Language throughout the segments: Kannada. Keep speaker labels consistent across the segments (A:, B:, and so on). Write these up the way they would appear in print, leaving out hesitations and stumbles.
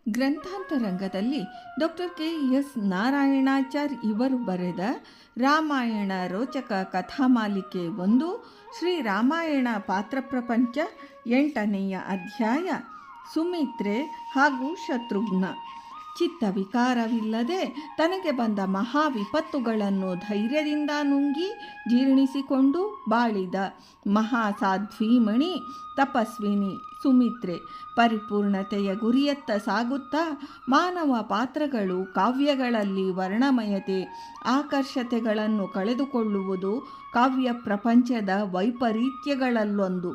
A: ಗ್ರಂಥಾಂತರಂಗದಲ್ಲಿ ಡಾಕ್ಟರ್ ಕೆ.ಎಸ್. ನಾರಾಯಣಾಚಾರ್ ಇವರು ಬರೆದ ರಾಮಾಯಣ ರೋಚಕ ಕಥಾಮಾಲಿಕೆ 1 ಶ್ರೀರಾಮಾಯಣ ಪಾತ್ರ ಪ್ರಪಂಚ 8ನೆಯ ಅಧ್ಯಾಯ ಸುಮಿತ್ರೆ ಹಾಗೂ ಶತ್ರುಘ್ನ. ಚಿತ್ತ ವಿಕಾರವಿಲ್ಲದೆ ತನಗೆ ಬಂದ ಮಹಾ ವಿಪತ್ತುಗಳನ್ನು ಧೈರ್ಯದಿಂದ ನುಂಗಿ ಜೀರ್ಣಿಸಿಕೊಂಡು ಬಾಳಿದ ಮಹಾಸಾಧ್ವೀಮಣಿ ತಪಸ್ವಿನಿ ಸುಮಿತ್ರೆ ಪರಿಪೂರ್ಣತೆಯ ಗುರಿಯತ್ತ ಸಾಗುತ್ತಾ ಮಾನವ ಪಾತ್ರಗಳು ಕಾವ್ಯಗಳಲ್ಲಿ ವರ್ಣಮಯತೆ ಆಕರ್ಷತೆಗಳನ್ನು ಕಳೆದುಕೊಳ್ಳುವುದು ಕಾವ್ಯ ಪ್ರಪಂಚದ ವೈಪರೀತ್ಯಗಳಲ್ಲೊಂದು.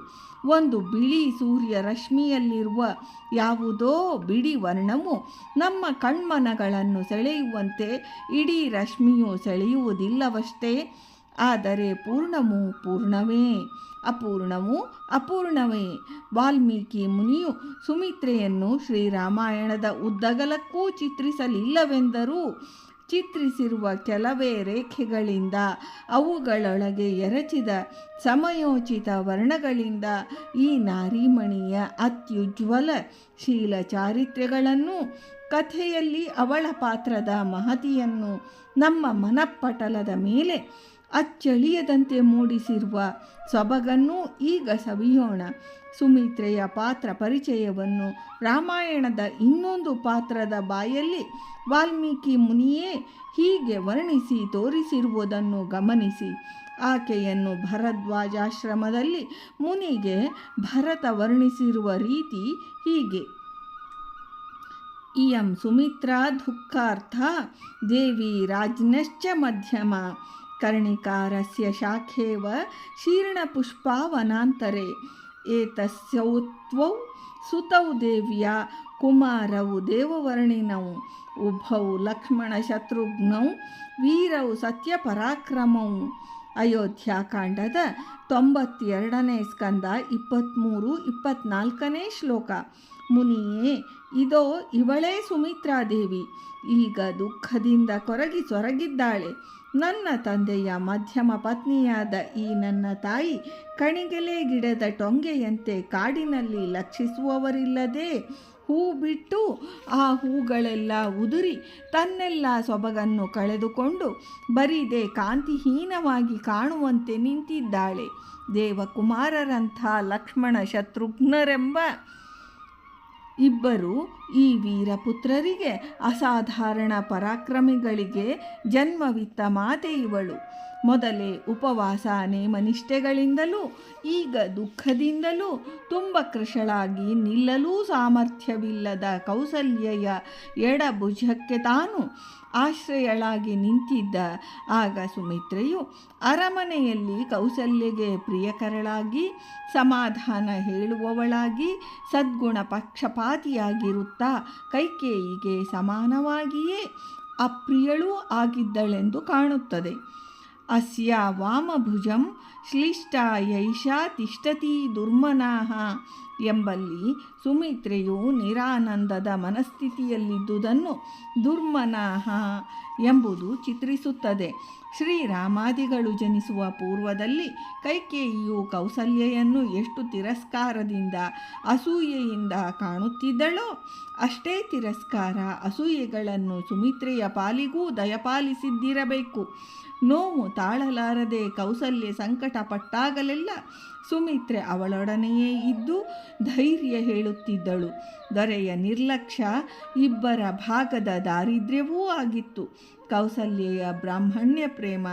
A: ಒಂದು ಬಿಳಿ ಸೂರ್ಯ ರಶ್ಮಿಯಲ್ಲಿರುವ ಯಾವುದೋ ಬಿಡಿ ವರ್ಣವು ನಮ್ಮ ಕಣ್ಮನಗಳನ್ನು ಸೆಳೆಯುವಂತೆ ಇಡೀ ರಶ್ಮಿಯು ಸೆಳೆಯುವುದಿಲ್ಲವಷ್ಟೇ. ಆದರೆ ಪೂರ್ಣವೂ ಪೂರ್ಣವೇ, ಅಪೂರ್ಣವೂ ಅಪೂರ್ಣವೇ. ವಾಲ್ಮೀಕಿ ಮುನಿಯು ಸುಮಿತ್ರೆಯನ್ನು ಶ್ರೀರಾಮಾಯಣದ ಉದ್ದಗಲಕ್ಕೂ ಚಿತ್ರಿಸಲಿಲ್ಲವೆಂದರೂ ಚಿತ್ರಿಸಿರುವ ಕೆಲವೇ ರೇಖೆಗಳಿಂದ ಅವುಗಳೊಳಗೆ ಎರಚಿದ ಸಮಯೋಚಿತ ವರ್ಣಗಳಿಂದ ಈ ನಾರೀಮಣಿಯ ಅತ್ಯುಜ್ವಲ ಶೀಲ ಚಾರಿತ್ರ್ಯಗಳನ್ನು, ಕಥೆಯಲ್ಲಿ ಅವಳ ಪಾತ್ರದ ಮಹತಿಯನ್ನು ನಮ್ಮ ಮನಪಟಲದ ಮೇಲೆ ಅಚ್ಚಳಿಯದಂತೆ ಮೂಡಿಸಿರುವ ಸೊಬಗನ್ನು ಈಗ ಸವಿಯೋಣ. ಸುಮಿತ್ರೆಯ ಪಾತ್ರ ಪರಿಚಯವನ್ನು ರಾಮಾಯಣದ ಇನ್ನೊಂದು ಪಾತ್ರದ ಬಾಯಲ್ಲಿ ವಾಲ್ಮೀಕಿ ಮುನಿಯೇ ಹೀಗೆ ವರ್ಣಿಸಿ ತೋರಿಸಿರುವುದನ್ನು ಗಮನಿಸಿ. ಆಕೆಯನ್ನು ಭರದ್ವಾಜಾಶ್ರಮದಲ್ಲಿ ಮುನಿಗೆ ಭರತ ವರ್ಣಿಸಿರುವ ರೀತಿ ಹೀಗೆ: ಇಯಂ ಸುಮಿತ್ರಾ ದುಃಖಾರ್ಥ ದೇವಿ ರಾಜ್ಞಶ್ಚ ಮಧ್ಯಮ ಕರ್ಣಿಕಾರಸ್ಯ ಶಾಖೇವ ಶೀರ್ಣಪುಷ್ಪಾವನಾಂತರೆ ಏತಸ್ಯೌತ್ವೌ ಸುತೌ ದೇವ್ಯಾ ಕುಮಾರೌ ದೇವವರ್ಣಿನೌ ಉಭೌ ಲಕ್ಷ್ಮಣ ಶತ್ರುಘ್ನೌ ವೀರೌ ಸತ್ಯಪರಾಕ್ರಮೌ. ಅಯೋಧ್ಯಾಕಾಂಡದ 92ನೇ ಸ್ಕಂದ 23-24ನೇ ಶ್ಲೋಕ. ಮುನಿಯೇ, ಇದೋ ಇವಳೇ ಸುಮಿತ್ರಾದೇವಿ. ಈಗ ದುಃಖದಿಂದ ಕೊರಗಿ ಸೊರಗಿದ್ದಾಳೆ. ನನ್ನ ತಂದೆಯ ಮಧ್ಯಮ ಪತ್ನಿಯಾದ ಈ ನನ್ನ ತಾಯಿ ಕಣಿಗೆಲೆ ಗಿಡದ ಟೊಂಗೆಯಂತೆ ಕಾಡಿನಲ್ಲಿ ಲಕ್ಷಿಸುವವರಿಲ್ಲದೆ ಹೂ ಬಿಟ್ಟು ಆ ಹೂಗಳೆಲ್ಲ ಉದುರಿ ತನ್ನೆಲ್ಲ ಸೊಬಗನ್ನು ಕಳೆದುಕೊಂಡು ಬರಿದೇ ಕಾಂತಿಹೀನವಾಗಿ ಕಾಣುವಂತೆ ನಿಂತಿದ್ದಾಳೆ. ದೇವಕುಮಾರರಂಥ ಲಕ್ಷ್ಮಣ ಶತ್ರುಘ್ನರೆಂಬ ಇಬ್ಬರು ಈ ವೀರಪುತ್ರರಿಗೆ ಅಸಾಧಾರಣ ಪರಾಕ್ರಮಿಗಳಿಗೆ ಜನ್ಮವಿತ್ತ ಮಾತೆ ಇವಳು. ಮೊದಲೇ ಉಪವಾಸ ನೇಮನಿಷ್ಠೆಗಳಿಂದಲೂ ಈಗ ದುಃಖದಿಂದಲೂ ತುಂಬ ಕೃಶಳಾಗಿ ನಿಲ್ಲಲೂ ಸಾಮರ್ಥ್ಯವಿಲ್ಲದ ಕೌಸಲ್ಯೆಯ ಎಡಭುಜಕ್ಕೆ ತಾನು ಆಶ್ರಯಳಾಗಿ ನಿಂತಿದ್ದ ಆಗ ಸುಮಿತ್ರೆಯು ಅರಮನೆಯಲ್ಲಿ ಕೌಸಲ್ಯಗೆ ಪ್ರಿಯಕರಳಾಗಿ ಸಮಾಧಾನ ಹೇಳುವವಳಾಗಿ ಸದ್ಗುಣ ಪಕ್ಷಪಾತಿಯಾಗಿರುತ್ತಾ ಕೈಕೇಯಿಗೆ ಸಮಾನವಾಗಿಯೇ ಅಪ್ರಿಯಳೂ ಆಗಿದ್ದಳೆಂದು ಕಾಣುತ್ತದೆ. ಅಸ್ಯ ವಾಮಭುಜಂ ಶ್ಲಿಷ್ಟಾ ಯೈಷಾ ತಿಷ್ಠತಿ ದುರ್ಮನಾಃ ಎಂಬಲ್ಲಿ ಸುಮಿತ್ರೆಯು ನಿರಾನಂದದ ಮನಸ್ಥಿತಿಯಲ್ಲಿದ್ದುದನ್ನು ದುರ್ಮನಾಃ ಎಂಬುದು ಚಿತ್ರಿಸುತ್ತದೆ. ಶ್ರೀರಾಮಾದಿಗಳು ಜನಿಸುವ ಪೂರ್ವದಲ್ಲಿ ಕೈಕೇಯಿಯು ಕೌಸಲ್ಯೆಯನ್ನು ಎಷ್ಟು ತಿರಸ್ಕಾರದಿಂದ ಅಸೂಯೆಯಿಂದ ಕಾಣುತ್ತಿದ್ದಳೋ ಅಷ್ಟೇ ತಿರಸ್ಕಾರ ಅಸೂಯೆಗಳನ್ನು ಸುಮಿತ್ರೆಯ ಪಾಲಿಗೂ ದಯಪಾಲಿಸಿದ್ದಿರಬೇಕು. ನೋವು ತಾಳಲಾರದೆ ಕೌಸಲ್ಯ ಸಂಕಟಪಟ್ಟಾಗಲೆಲ್ಲ ಸುಮಿತ್ರೆ ಅವಳೊಡನೆಯೇ ಇದ್ದು ಧೈರ್ಯ ಹೇಳುತ್ತಿದ್ದಳು. ದೊರೆಯ ನಿರ್ಲಕ್ಷ್ಯ ಇಬ್ಬರ ಭಾಗದ ದಾರಿದ್ರ್ಯವೂ ಆಗಿತ್ತು. ಕೌಸಲ್ಯೆಯ ಬ್ರಾಹ್ಮಣ್ಯ ಪ್ರೇಮ,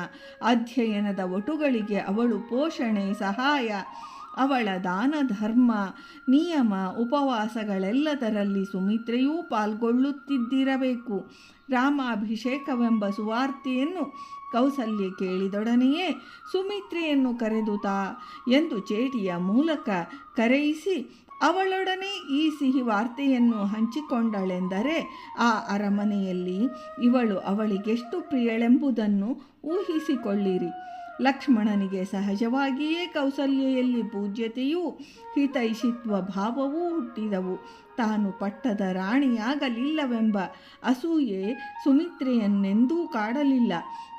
A: ಅಧ್ಯಯನದ ಒಟುಗಳಿಗೆ ಅವಳು ಪೋಷಣೆ ಸಹಾಯ, ಅವಳ ದಾನ ಧರ್ಮ ನಿಯಮ ಉಪವಾಸಗಳೆಲ್ಲದರಲ್ಲಿ ಸುಮಿತ್ರೆಯೂ ಪಾಲ್ಗೊಳ್ಳುತ್ತಿದ್ದಿರಬೇಕು. ರಾಮಾಭಿಷೇಕವೆಂಬ ಸುವಾರ್ತೆಯನ್ನು ಕೌಸಲ್ಯೆ ಕೇಳಿದೊಡನೆಯೇ ಸುಮಿತ್ರೆಯನ್ನು ಕರೆದು ತಾ ಎಂದು ಚೇಟಿಯ ಮೂಲಕ ಕರೆಯಿಸಿ ಅವಳೊಡನೆ ಈ ಸಿಹಿ ವಾರ್ತೆಯನ್ನು ಹಂಚಿಕೊಂಡಳೆಂದರೆ ಆ ಅರಮನೆಯಲ್ಲಿ ಇವಳು ಅವಳಿಗೆಷ್ಟು ಪ್ರಿಯಳೆಂಬುದನ್ನು ಊಹಿಸಿಕೊಳ್ಳಿರಿ. ಲಕ್ಷ್ಮಣನಿಗೆ ಸಹಜವಾಗಿಯೇ ಕೌಸಲ್ಯೆಯಲ್ಲಿ ಪೂಜ್ಯತೆಯೂ ಹಿತೈಷಿತ್ವ ಭಾವವೂ ಹುಟ್ಟಿದವು. ತಾನು ಪಟ್ಟದ ರಾಣಿಯಾಗಲಿಲ್ಲವೆಂಬ ಅಸೂಯೆ ಸುಮಿತ್ರೆಯನ್ನೆಂದೂ ಕಾಡಲಿಲ್ಲ.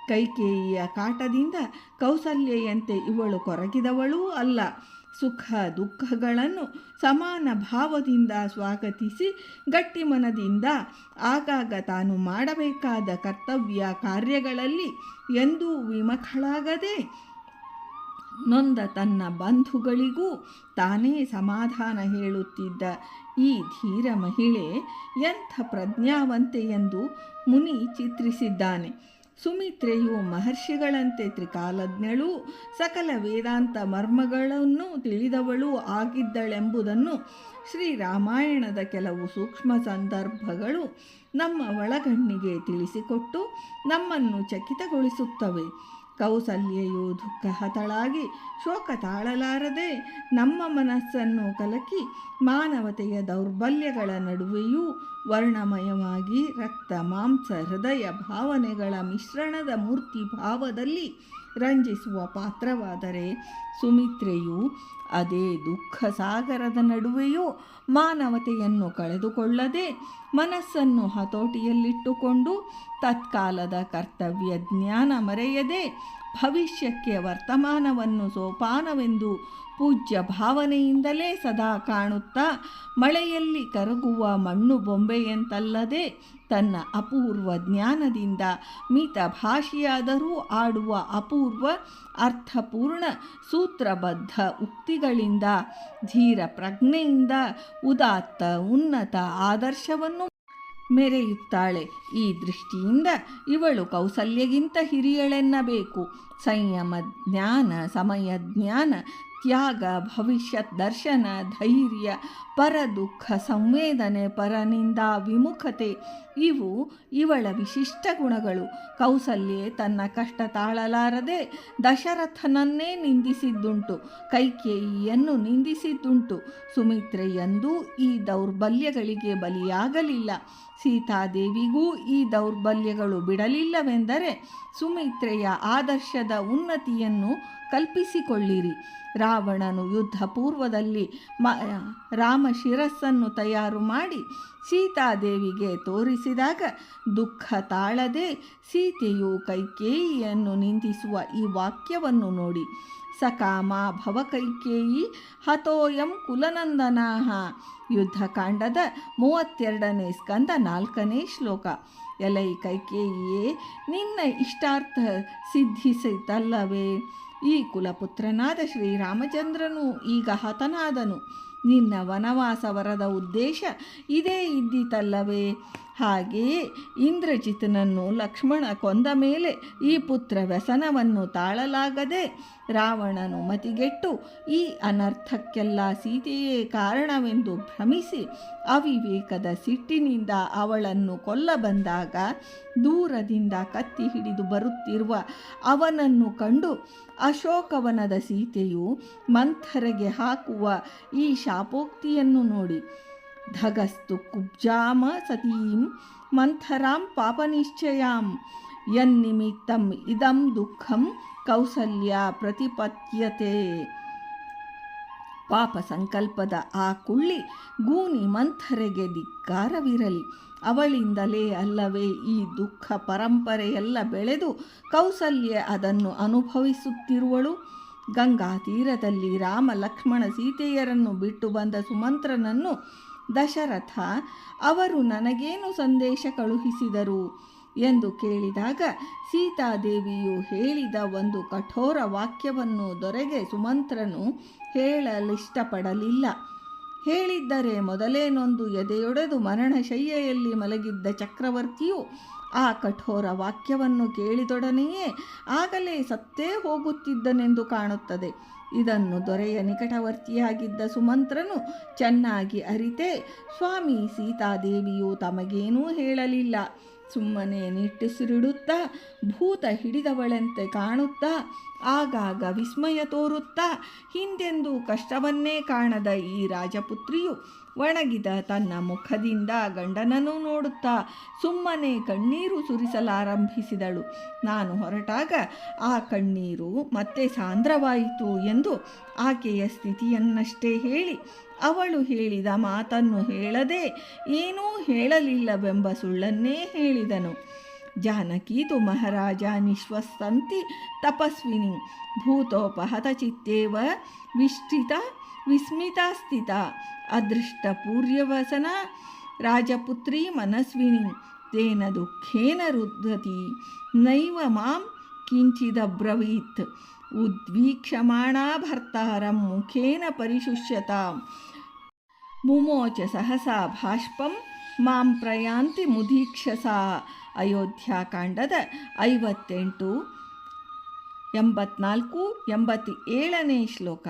A: ಕೈಕೇಯಿಯ ಕಾಟದಿಂದ ಕೌಸಲ್ಯೆಯಂತೆ ಇವಳು ಕೊರಗಿದವಳೂ ಅಲ್ಲ. ಸುಖ ದುಃಖಗಳನ್ನು ಸಮಾನ ಭಾವದಿಂದ ಸ್ವಾಗತಿಸಿ ಗಟ್ಟಿಮನದಿಂದ ಆಗಾಗ ತಾನು ಮಾಡಬೇಕಾದ ಕರ್ತವ್ಯ ಕಾರ್ಯಗಳಲ್ಲಿ ಎಂದೂ ವಿಮುಖಳಾಗದೆ ನೊಂದ ತನ್ನ ಬಂಧುಗಳಿಗೂ ತಾನೇ ಸಮಾಧಾನ ಹೇಳುತ್ತಿದ್ದ ಈ ಧೀರ ಮಹಿಳೆ ಎಂಥ ಪ್ರಜ್ಞಾವಂತೆ ಎಂದು ಮುನಿ ಚಿತ್ರಿಸಿದ್ದಾನೆ. ಸುಮಿತ್ರೆಯು ಮಹರ್ಷಿಗಳಂತೆ ತ್ರಿಕಾಲಜ್ಞಳೂ ಸಕಲ ವೇದಾಂತ ಮರ್ಮಗಳನ್ನು ತಿಳಿದವಳೂ ಆಗಿದ್ದಳೆಂಬುದನ್ನು ಶ್ರೀರಾಮಾಯಣದ ಕೆಲವು ಸೂಕ್ಷ್ಮ ಸಂದರ್ಭಗಳು ನಮ್ಮ ಒಳಗಣ್ಣಿಗೆ ತಿಳಿಸಿಕೊಟ್ಟು ನಮ್ಮನ್ನು ಚಕಿತಗೊಳಿಸುತ್ತವೆ. ಕೌಸಲ್ಯೆಯು ದುಃಖಹತಳಾಗಿ ಶೋಕ ತಾಳಲಾರದೆ ನಮ್ಮ ಮನಸ್ಸನ್ನು ಕಲಕಿ ಮಾನವತೆಯ ದೌರ್ಬಲ್ಯಗಳ ನಡುವೆಯೂ ವರ್ಣಮಯವಾಗಿ ರಕ್ತ ಮಾಂಸ ಹೃದಯ ಭಾವನೆಗಳ ಮಿಶ್ರಣದ ಮೂರ್ತಿ ಭಾವದಲ್ಲಿ ರಂಜಿಸುವ ಪಾತ್ರವಾದರೆ, ಸುಮಿತ್ರೆಯು ಅದೇ ದುಃಖ ಸಾಗರದ ನಡುವೆಯೂ ಮಾನವತೆಯನ್ನು ಕಳೆದುಕೊಳ್ಳದೆ ಮನಸ್ಸನ್ನು ಹತೋಟಿಯಲ್ಲಿಟ್ಟುಕೊಂಡು ತತ್ಕಾಲದ ಕರ್ತವ್ಯ ಜ್ಞಾನ ಮರೆಯದೆ ಭವಿಷ್ಯಕ್ಕೆ ವರ್ತಮಾನವನ್ನು ಸೋಪಾನವೆಂದು ಪೂಜ್ಯ ಭಾವನೆಯಿಂದಲೇ ಸದಾ ಕಾಣುತ್ತಾ ಮಳೆಯಲ್ಲಿ ಕರಗುವ ಮಣ್ಣು ಬೊಂಬೆಯಂತಲ್ಲದೆ ತನ್ನ ಅಪೂರ್ವ ಜ್ಞಾನದಿಂದ ಮಿತ ಭಾಷೆಯಾದರೂ ಆಡುವ ಅಪೂರ್ವ ಅರ್ಥಪೂರ್ಣ ಸೂತ್ರಬದ್ಧ ಉಕ್ತಿಗಳಿಂದ ಧೀರ ಪ್ರಜ್ಞೆಯಿಂದ ಉದಾತ್ತ ಉನ್ನತ ಆದರ್ಶವನ್ನು ಮೆರೆಯುತ್ತಾಳೆ. ಈ ದೃಷ್ಟಿಯಿಂದ ಇವಳು ಕೌಸಲ್ಯಗಿಂತ ಹಿರಿಯಳೆನ್ನಬೇಕು. ಸಂಯಮ ಜ್ಞಾನ, ಸಮಯ ಜ್ಞಾನ, ತ್ಯಾಗ, ಭವಿಷ್ಯತ್ ದರ್ಶನ, ಧೈರ್ಯ, ಪರ ದುಃಖ ಸಂವೇದನೆ, ಪರನಿಂದ ವಿಮುಖತೆ ಇವು ಇವಳ ವಿಶಿಷ್ಟ ಗುಣಗಳು. ಕೌಸಲ್ಯೆ ತನ್ನ ಕಷ್ಟ ತಾಳಲಾರದೆ ದಶರಥನನ್ನೇ ನಿಂದಿಸಿದ್ದುಂಟು, ಕೈಕೇಯಿಯನ್ನು ನಿಂದಿಸಿದ್ದುಂಟು. ಸುಮಿತ್ರೆಯಂದೂ ಈ ದೌರ್ಬಲ್ಯಗಳಿಗೆ ಬಲಿಯಾಗಲಿಲ್ಲ. ಸೀತಾದೇವಿಗೂ ಈ ದೌರ್ಬಲ್ಯಗಳು ಬಿಡಲಿಲ್ಲವೆಂದರೆ ಸುಮಿತ್ರೆಯ ಆದರ್ಶದ ಉನ್ನತಿಯನ್ನು ಕಲ್ಪಿಸಿಕೊಳ್ಳಿರಿ. ರಾವಣನು ಯುದ್ಧ ಪೂರ್ವದಲ್ಲಿ ರಾಮ ಶಿರಸ್ಸನ್ನು ತಯಾರು ಮಾಡಿ ಸೀತಾದೇವಿಗೆ ತೋರಿಸಿದಾಗ ದುಃಖ ತಾಳದೆ ಸೀತೆಯು ಕೈಕೇಯಿಯನ್ನು ನಿಂದಿಸುವ ಈ ವಾಕ್ಯವನ್ನು ನೋಡಿ. ಸಕಾಮ ಭವ ಕೈಕೇಯಿ ಹತೋಯಂ ಕುಲನಂದನಾಹ. ಯುದ್ಧಕಾಂಡದ 32ನೇ ಸ್ಕಂದ 4ನೇ ಶ್ಲೋಕ. ಎಲೈ ಕೈಕೇಯಿಯೇ, ನಿನ್ನ ಇಷ್ಟಾರ್ಥ ಸಿದ್ಧಿಸಿತಲ್ಲವೇ? ಈ ಕುಲಪುತ್ರನಾದ ಶ್ರೀರಾಮಚಂದ್ರನು ಈಗ ಹತನಾದನು. ನಿನ್ನ ವನವಾಸ ವರದ ಉದ್ದೇಶ ಇದೇ ಇದ್ದಿತಲ್ಲವೇ? ಹಾಗೆಯೇ ಇಂದ್ರಜಿತನನ್ನು ಲಕ್ಷ್ಮಣ ಕೊಂದ ಮೇಲೆ ಈ ಪುತ್ರ ವ್ಯಸನವನ್ನು ತಾಳಲಾಗದೆ ರಾವಣನು ಮತಿಗೆಟ್ಟು ಈ ಅನರ್ಥಕ್ಕೆಲ್ಲ ಸೀತೆಯೇ ಕಾರಣವೆಂದು ಭ್ರಮಿಸಿ ಅವಿವೇಕದ ಸಿಟ್ಟಿನಿಂದ ಅವಳನ್ನು ಕೊಲ್ಲ ಬಂದಾಗ ದೂರದಿಂದ ಕತ್ತಿ ಹಿಡಿದು ಬರುತ್ತಿರುವ ಅವನನ್ನು ಕಂಡು ಅಶೋಕವನದ ಸೀತೆಯು ಮಂಥರೆಗೆ ಹಾಕುವ ಈ ಶಾಪೋಕ್ತಿಯನ್ನು ನೋಡಿ. ಧಗಸ್ತು ಕುಬ್ಜಾಮ ಸತೀಂ ಮಂಥರಾಂ ಪಾಪನಿಶ್ಚಯಾಂ ಯನ್ನಿಮಿತ್ತಂ ಇದಂ ದುಃಖಂ ಕೌಸಲ್ಯ ಪ್ರತಿಪತ್ಯತೆ. ಪಾಪ ಸಂಕಲ್ಪದ ಆ ಕುಳ್ಳಿ ಗೂನಿ ಮಂಥರೆಗೆ ಧಿಕ್ಕಾರವಿರಲಿ. ಅವಳಿಂದಲೇ ಅಲ್ಲವೇ ಈ ದುಃಖ ಪರಂಪರೆಯೆಲ್ಲ ಬೆಳೆದು ಕೌಸಲ್ಯ ಅದನ್ನು ಅನುಭವಿಸುತ್ತಿರುವಳು. ಗಂಗಾ ತೀರದಲ್ಲಿ ರಾಮ ಲಕ್ಷ್ಮಣ ಸೀತೆಯರನ್ನು ಬಿಟ್ಟು ಬಂದ ಸುಮಂತ್ರನನ್ನು ದಶರಥ ಅವರು ನನಗೇನು ಸಂದೇಶ ಕಳುಹಿಸಿದರು ಎಂದು ಕೇಳಿದಾಗ ಸೀತಾದೇವಿಯು ಹೇಳಿದ ಒಂದು ಕಠೋರ ವಾಕ್ಯವನ್ನು ದೊರೆಗೆ ಸುಮಂತ್ರನು ಹೇಳಲಿಷ್ಟಪಡಲಿಲ್ಲ. ಹೇಳಿದ್ದರೆ ಮೊದಲೇ ನೊಂದು ಎದೆಯೊಡೆದು ಮರಣಶಯ್ಯೆಯಲ್ಲಿ ಮಲಗಿದ್ದ ಚಕ್ರವರ್ತಿಯು ಆ ಕಠೋರ ವಾಕ್ಯವನ್ನು ಕೇಳಿದೊಡನೆಯೇ ಆಗಲೇ ಸತ್ತೇ ಹೋಗುತ್ತಿದ್ದನೆಂದು ಕಾಣುತ್ತದೆ. ಇದನ್ನು ದೊರೆಯ ನಿಕಟವರ್ತಿಯಾಗಿದ್ದ ಸುಮಂತ್ರನು ಚೆನ್ನಾಗಿ ಅರಿತೇ ಸ್ವಾಮಿ ಸೀತಾದೇವಿಯು ತಮಗೇನೂ ಹೇಳಲಿಲ್ಲ, ಸುಮ್ಮನೆ ನಿಟ್ಟುಸಿರಿಡುತ್ತಾ ಭೂತ ಹಿಡಿದವಳಂತೆ ಕಾಣುತ್ತಾ ಆಗಾಗ ವಿಸ್ಮಯ ತೋರುತ್ತಾ ಹಿಂದೆಂದೂ ಕಷ್ಟವನ್ನೇ ಕಾಣದ ಈ ರಾಜಪುತ್ರಿಯು ಒಣಗಿದ ತನ್ನ ಮುಖದಿಂದ ಗಂಡನನ್ನು ನೋಡುತ್ತಾ ಸುಮ್ಮನೆ ಕಣ್ಣೀರು ಸುರಿಸಲಾರಂಭಿಸಿದಳು. ನಾನು ಹೊರಟಾಗ ಆ ಕಣ್ಣೀರು ಮತ್ತೆ ಸಾಂದ್ರವಾಯಿತು ಎಂದು ಆಕೆಯ ಸ್ಥಿತಿಯನ್ನಷ್ಟೇ ಹೇಳಿ ಅವಳು ಹೇಳಿದ ಮಾತನ್ನು ಹೇಳದೆ ಏನೂ ಹೇಳಲಿಲ್ಲವೆಂಬ ಸುಳ್ಳನ್ನೇ ಹೇಳಿದನು. ಜಾನಕಿ ತು ಮಹಾರಾಜ ನಿಶ್ವಸಂತಿ ತಪಸ್ವಿನಿ ಭೂತೋಪಹತಚಿತ್ತೇವ ವಿಸ್ಮಿತಾ ಸ್ಥಿತ ಅದೃಷ್ಟಪೂರ್ಯವಸನ ರಾಜಪುತ್ರಿ ಮನಸ್ವಿನಿ ತೇನ ದುಃಖೇನ ರುದ್ಧತಿ ನೈವ ಮಾಂ ಕಿಂಚಿದಬ್ರವೀತ್ ಉದ್ವೀಕ್ಷಮಾಣಾ ಭರ್ತಾರಂ ಮುಖೇನ ಪರಿಶುಷ್ಯತಾಂ ಮುಮೋಚ ಸಹಸಾ ಭಾಷ್ಪಂ ಮಾಂ ಪ್ರಯಾಂತಿ ಮುದೀಕ್ಷಸಾ. ಅಯೋಧ್ಯಾಕಾಂಡದ 58, 84, 87ನೇ ಶ್ಲೋಕ.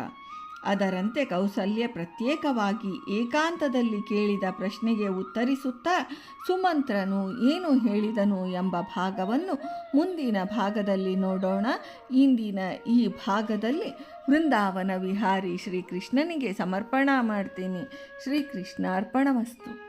A: ಅದರಂತೆ ಕೌಸಲ್ಯ ಪ್ರತ್ಯೇಕವಾಗಿ ಏಕಾಂತದಲ್ಲಿ ಕೇಳಿದ ಪ್ರಶ್ನೆಗೆ ಉತ್ತರಿಸುತ್ತಾ ಸುಮಂತ್ರನು ಏನು ಹೇಳಿದನು ಎಂಬ ಭಾಗವನ್ನು ಮುಂದಿನ ಭಾಗದಲ್ಲಿ ನೋಡೋಣ. ಇಂದಿನ ಈ ಭಾಗದಲ್ಲಿ ವೃಂದಾವನ ವಿಹಾರಿ ಶ್ರೀಕೃಷ್ಣನಿಗೆ ಸಮರ್ಪಣಾ ಮಾಡ್ತೀನಿ. ಶ್ರೀಕೃಷ್ಣ ಅರ್ಪಣಮಸ್ತು.